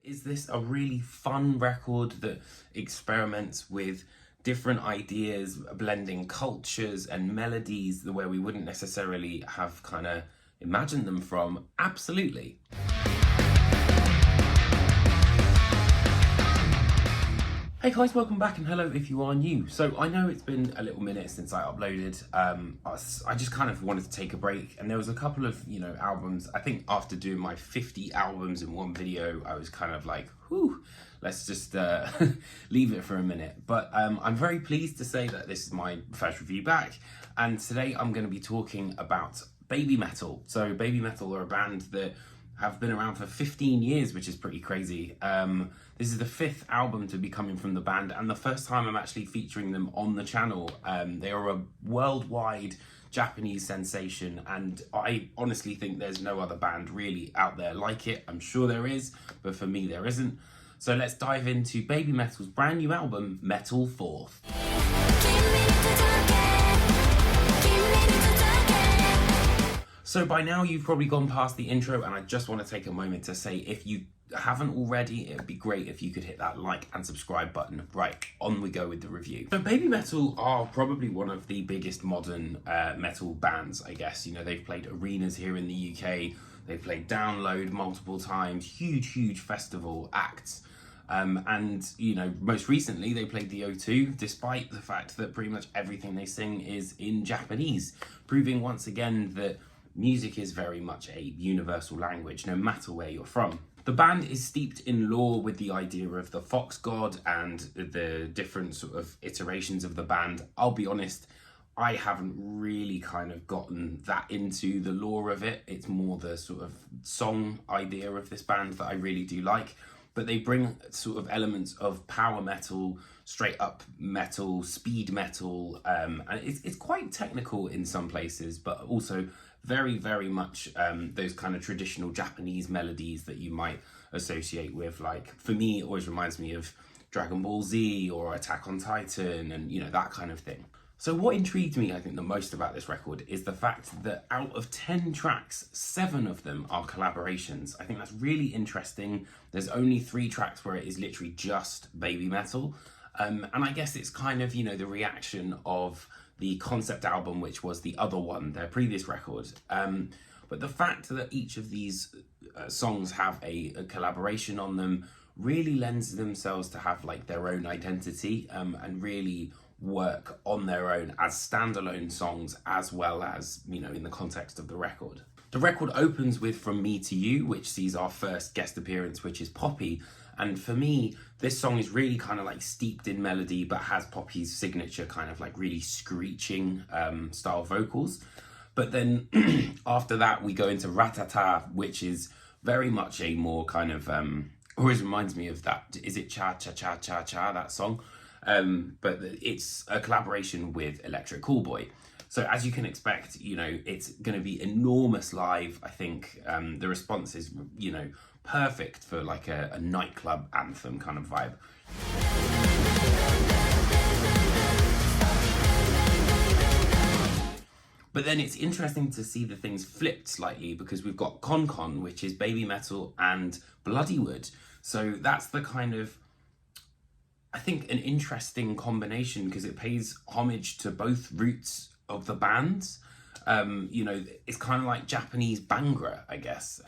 Is this a really fun record that experiments with different ideas, blending cultures and melodies the way we wouldn't necessarily have kind of imagined them from? Absolutely. Hey guys, welcome back, and hello if you are new. So I know it's been a little minute since I uploaded. I just kind of wanted to take a break, and there was a couple of, albums. I think after doing my 50 albums in one video, I was kind of like, whew, let's just leave it for a minute. But I'm very pleased to say that this is my first review back, and today I'm going to be talking about BABYMETAL. So BABYMETAL are a band that have been around for 15 years, which is pretty crazy. This is the 5th album to be coming from the band, and the first time I'm actually featuring them on the channel. They are a worldwide Japanese sensation, and I honestly think there's no other band really out there like it. I'm sure there is, but for me there isn't. So let's dive into BABYMETAL's brand new album, metalforth. So by now you've probably gone past the intro, and I just want to take a moment to say, if you haven't already, it would be great if you could hit that like and subscribe button. Right, on we go with the review. So BABYMETAL are probably one of the biggest modern metal bands, I guess. They've played arenas here in the UK, they've played Download multiple times, huge festival acts. And most recently they played the O2, despite the fact that pretty much everything they sing is in Japanese, proving once again that music is very much a universal language, no matter where you're from. The band is steeped in lore with the idea of the fox god and the different sort of iterations of the band. I'll be honest, I haven't really kind of gotten that into the lore of it. It's more the sort of song idea of this band that I really do like. But they bring sort of elements of power metal, straight up metal, speed metal, and it's quite technical in some places, but also very much those kind of traditional Japanese melodies that you might associate with, like, for me, it always reminds me of Dragon Ball Z or Attack on Titan and, that kind of thing. So what intrigued me, I think, the most about this record is the fact that out of 10 tracks, 7 of them are collaborations. I think that's really interesting. There's only 3 tracks where it is literally just BABYMETAL. And I guess it's kind of, the reaction of the concept album, which was the other one, their previous record. But the fact that each of these songs have a collaboration on them really lends themselves to have like their own identity and really work on their own as standalone songs, as well as, in the context of the record. The record opens with From Me to You, which sees our first guest appearance, which is Poppy. And for me, this song is really kind of like steeped in melody, but has Poppy's signature kind of like really screeching style vocals. But then after that, we go into Ratata, which is very much a more kind of, always reminds me of that, is it Cha Cha Cha Cha Cha, that song? But it's a collaboration with Electric Callboy. So as you can expect, it's going to be enormous live. I think the response is, perfect for like a nightclub anthem kind of vibe. But then it's interesting to see the things flipped slightly, because we've got Con, which is BABYMETAL and Bloodywood. So that's the kind of, I think, an interesting combination, because it pays homage to both roots of the bands. It's kind of like Japanese Bangra, I guess.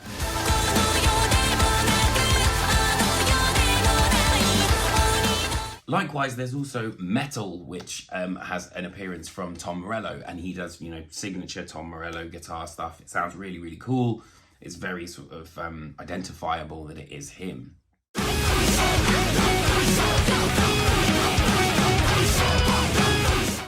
Likewise, there's also Metal, which has an appearance from Tom Morello, and he does, signature Tom Morello guitar stuff. It sounds really cool. It's very sort of identifiable that it is him.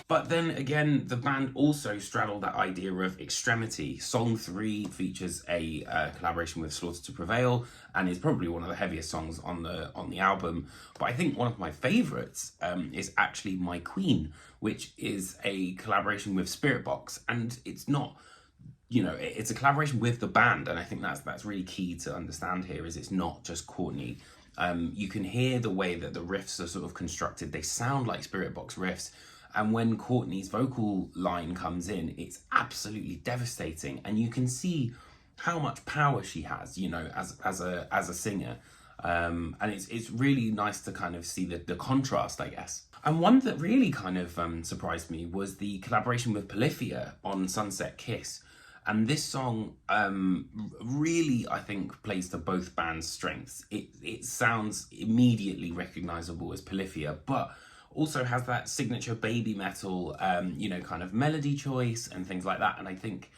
But then again, the band also straddled that idea of extremity. Song 3 features a collaboration with Slaughter to Prevail, and is probably one of the heaviest songs on the album. But I think one of my favourites is actually My Queen, which is a collaboration with Spiritbox, and it's not, it's a collaboration with the band, and I think that's really key to understand here. Is it's not just Courtney. You can hear the way that the riffs are sort of constructed. They sound like Spiritbox riffs. And when Courtney's vocal line comes in, it's absolutely devastating. And you can see how much power she has, as a singer. And it's really nice to kind of see the contrast, I guess. And one that really kind of surprised me was the collaboration with Polyphia on Sunset Kiss. And this song really, I think, plays to both bands' strengths. It sounds immediately recognizable as Polyphia, but also has that signature baby metal, kind of melody choice and things like that. And I think,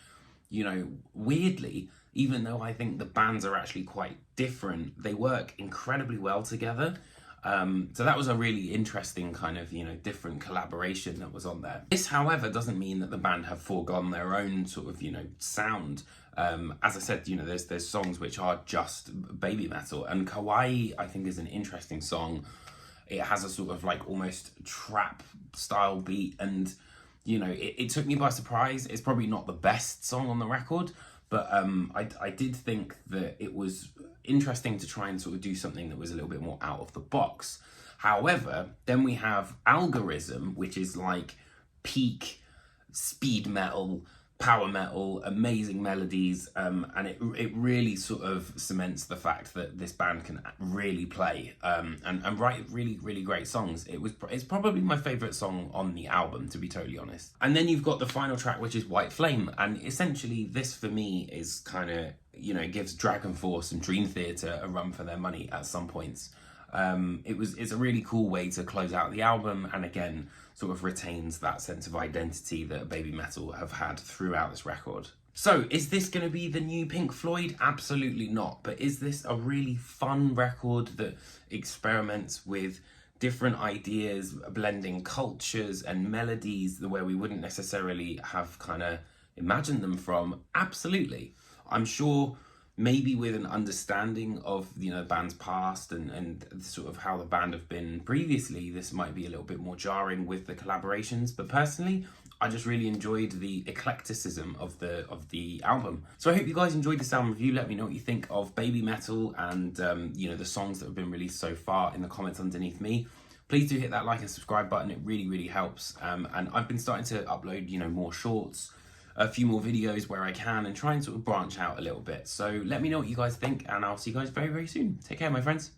weirdly, even though I think the bands are actually quite different, they work incredibly well together. So that was a really interesting kind of, different collaboration that was on there. This, however, doesn't mean that the band have foregone their own sort of, sound. As I said, there's songs which are just baby metal, and Kawaii, I think, is an interesting song. It has a sort of like almost trap style beat, and, it took me by surprise. It's probably not the best song on the record, but I did think that it was interesting to try and sort of do something that was a little bit more out of the box. However, then we have Algorithm, which is like peak speed metal, power metal, amazing melodies, and it really sort of cements the fact that this band can really play and write really, really great songs. It's probably my favourite song on the album, to be totally honest. And then you've got the final track, which is White Flame, and essentially this for me is kind of, gives Dragon Force and Dream Theater a run for their money at some points. It's a really cool way to close out the album, and again sort of retains that sense of identity that BABYMETAL have had throughout this record. So is this going to be the new Pink Floyd? Absolutely not. But is this a really fun record that experiments with different ideas, blending cultures and melodies the way we wouldn't necessarily have kind of imagined them from? Absolutely. I'm sure maybe with an understanding of the band's past and sort of how the band have been previously, this might be a little bit more jarring with the collaborations. But personally, I just really enjoyed the eclecticism of the album. So I hope you guys enjoyed this album review. Let me know what you think of BABYMETAL and the songs that have been released so far in the comments underneath me. Please do hit that like and subscribe button. It really, really helps. And I've been starting to upload more shorts, a few more videos where I can, and try and sort of branch out a little bit. So let me know what you guys think, and I'll see you guys very, very soon. Take care, my friends.